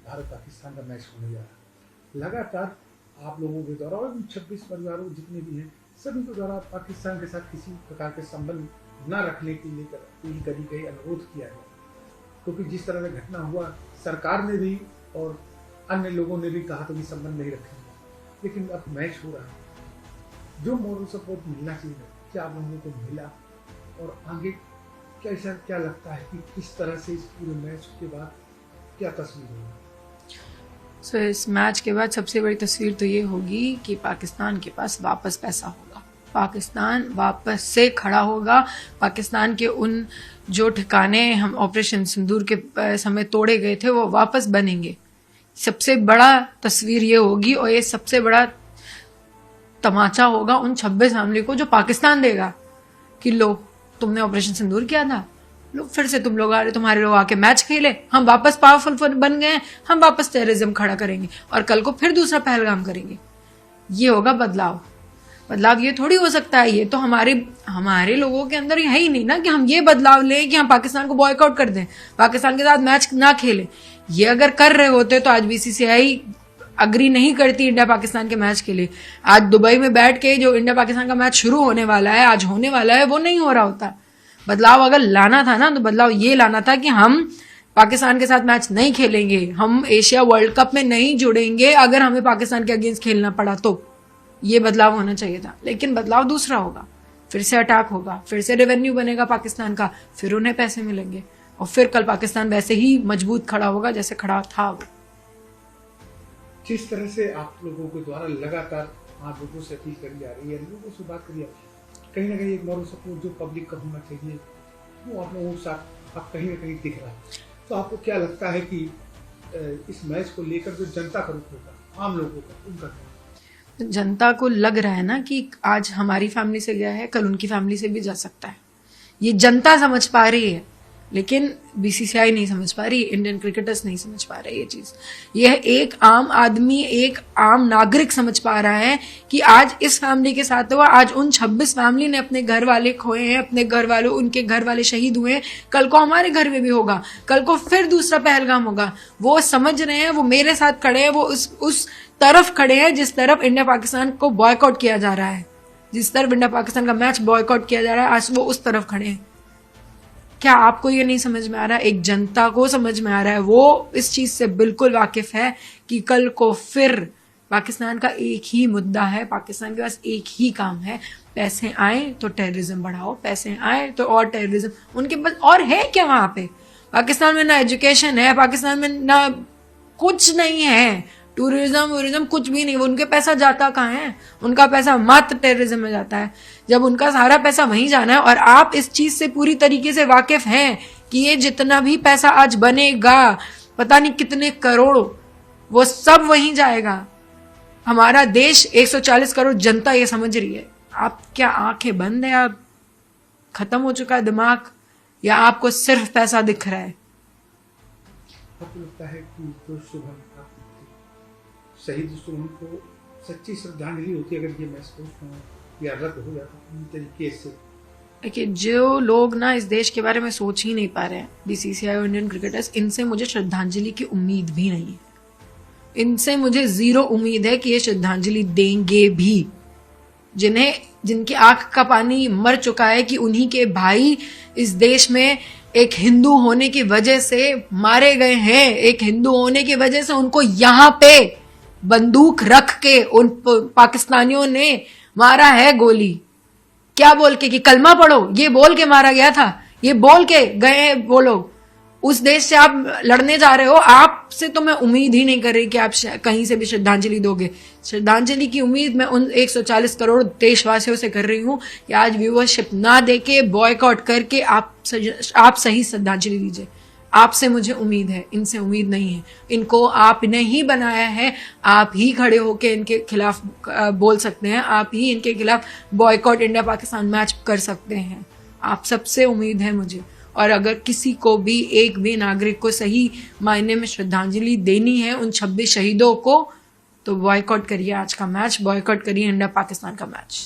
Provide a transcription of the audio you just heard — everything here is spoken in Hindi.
भारत पाकिस्तान का मैच होने जा रहा है। लगातार आप लोगों के द्वारा और 26 परिवारों जितने भी हैं सभी के द्वारा पाकिस्तान के साथ किसी प्रकार के संबंध न रखने के लिए अपील करी गई, अनुरोध किया गया, क्योंकि जिस तरह का घटना हुआ सरकार ने भी और अन्य लोगों ने भी कहा था कि संबंध नहीं रखेंगे, लेकिन अब मैच हो रहा है। जो मॉरल सपोर्ट मिलना चाहिए क्या आप लोगों को मिला, और आगे कैसा क्या लगता है कि किस तरह से इस पूरे मैच के बाद क्या तस्वीर होगी? इस मैच के बाद सबसे बड़ी तस्वीर तो ये होगी कि पाकिस्तान के पास वापस पैसा होगा, पाकिस्तान वापस से खड़ा होगा, पाकिस्तान के उन जो ठिकाने हम ऑपरेशन सिंदूर के समय तोड़े गए थे वो वापस बनेंगे। सबसे बड़ा तस्वीर ये होगी और ये सबसे बड़ा तमाचा होगा उन 26 फैमिली को जो पाकिस्तान देगा कि लो तुमने ऑपरेशन सिंदूर किया था, लो फिर से तुम लोग आ रहे, तुम्हारे लोग आके मैच खेले, हम वापस पावरफुल बन गए, हम वापस टेररिज्म खड़ा करेंगे और कल को फिर दूसरा पहलगाम करेंगे। ये होगा बदलाव। बदलाव ये थोड़ी हो सकता है, ये तो हमारे लोगों के अंदर है ही नहीं ना कि हम ये बदलाव लें कि हम पाकिस्तान को बॉयकआउट कर दें, पाकिस्तान के साथ मैच ना खेलें। ये अगर कर रहे होते तो आज बीसीसीआई अग्री नहीं करती इंडिया पाकिस्तान के मैच के लिए। आज दुबई में बैठ के जो इंडिया पाकिस्तान का मैच शुरू होने वाला है, आज होने वाला है, वो नहीं हो रहा होता। बदलाव अगर लाना था ना तो बदलाव ये लाना था कि हम पाकिस्तान के साथ मैच नहीं खेलेंगे, हम एशिया वर्ल्ड कप में नहीं जुड़ेंगे अगर हमें पाकिस्तान के अगेंस्ट खेलना पड़ा तो। ये बदलाव होना चाहिए था, लेकिन बदलाव दूसरा होगा, फिर से अटैक होगा, फिर से रेवेन्यू बनेगा पाकिस्तान का, फिर उन्हें पैसे मिलेंगे और फिर कल पाकिस्तान वैसे ही मजबूत खड़ा होगा जैसे खड़ा था वो। जिस तरह से आप लोगों के द्वारा लगातार आप लोगों से अपील करी जा रही है, लोगों से बात करी, कहीं ना कहीं एक मॉरल सपोर्ट जो पब्लिक का होना चाहिए वो आप लोगों के साथ आप कहीं ना कहीं दिख रहा है। तो आपको क्या लगता है कि इस मैच को लेकर जो जनता का रुख होगा, आम लोगों का, उनका जनता को लग रहा है ना कि आज हमारी फैमिली से गया है, कल उनकी फैमिली से भी जा सकता है। ये जनता समझ पा रही है, लेकिन बीसीसीआई नहीं समझ पा रही, इंडियन क्रिकेटर्स नहीं समझ पा रहे ये चीज। यह एक आम आदमी, एक आम नागरिक समझ पा रहा है कि आज इस फैमिली के साथ हुआ, आज उन 26 फैमिली ने अपने घर वाले खोए हैं, अपने घर वालों, उनके घर वाले शहीद हुए हैं, कल को हमारे घर में भी होगा, कल को फिर दूसरा पहलगाम होगा। वो समझ रहे हैं, वो मेरे साथ खड़े हैं, वो उस तरफ खड़े हैं जिस तरफ इंडिया पाकिस्तान को बॉयकॉट किया जा रहा है, जिस तरफ इंडिया पाकिस्तान का मैच बॉयकॉट किया जा रहा है, आज वो उस तरफ खड़े हैं। क्या आपको ये नहीं समझ में आ रहा? एक जनता को समझ में आ रहा है, वो इस चीज से बिल्कुल वाकिफ है कि कल को फिर पाकिस्तान का एक ही मुद्दा है, पाकिस्तान के पास एक ही काम है, पैसे आए तो टेररिज्म बढ़ाओ, पैसे आए तो और टेररिज्म। उनके पास और है क्या वहां पे? पाकिस्तान में ना एजुकेशन है, पाकिस्तान में ना कुछ नहीं है, टूरिज्म कुछ भी नहीं। उनके पैसा जाता कहाँ है? उनका पैसा मात्र टेररिज्म में जाता है। जब उनका सारा पैसा वहीं जाना है, और आप इस चीज से पूरी तरीके से वाकिफ हैं कि ये जितना भी पैसा आज बनेगा, पता नहीं कितने करोड़, वो सब वहीं जाएगा। हमारा देश 140 करोड़ जनता ये समझ रही है। आप क्या आंखें बंद है? आप खत्म हो चुका है दिमाग, या आपको सिर्फ पैसा दिख रहा है? आपको लगता है कि जो शुभम शहीद शुभम को सच्ची श्रद्धांजलि होती है अगर ये मैच या रद्द हो जाता तरीके से? देखिए, जो लोग ना इस देश के बारे में सोच ही नहीं पा रहे हैं, बीसीसीआई और इंडियन क्रिकेटर्स, इनसे मुझे श्रद्धांजलि की उम्मीद भी नहीं है। इनसे मुझे जीरो उम्मीद है कि ये श्रद्धांजलि देंगे भी। जिनकी आंख का पानी मर चुका है कि उन्हीं के भाई इस देश में एक हिंदू होने की वजह से मारे गए हैं, एक हिंदू होने की वजह से उनको यहाँ पे बंदूक रख के उन पाकिस्तानियों ने मारा है गोली। क्या बोल के? कि कलमा पढ़ो, ये बोल के मारा गया था, ये बोल के गए वो लोग। उस देश से आप लड़ने जा रहे हो, आपसे तो मैं उम्मीद ही नहीं कर रही कि आप कहीं से भी श्रद्धांजलि दोगे। श्रद्धांजलि की उम्मीद मैं उन 140 करोड़ देशवासियों से कर रही हूं कि आज व्यूअरशिप ना देके, बॉयकॉट करके आप सही श्रद्धांजलि दीजिए। आपसे मुझे उम्मीद है, इनसे उम्मीद नहीं है। इनको आपने ही बनाया है, आप ही खड़े होके इनके खिलाफ बोल सकते हैं, आप ही इनके खिलाफ बॉयकॉट इंडिया पाकिस्तान मैच कर सकते हैं। आप सबसे उम्मीद है मुझे। और अगर किसी को भी, एक भी नागरिक को सही मायने में श्रद्धांजलि देनी है उन 26 शहीदों को, तो बॉयकॉट करिए आज का मैच, बॉयकॉट करिए इंडिया पाकिस्तान का मैच।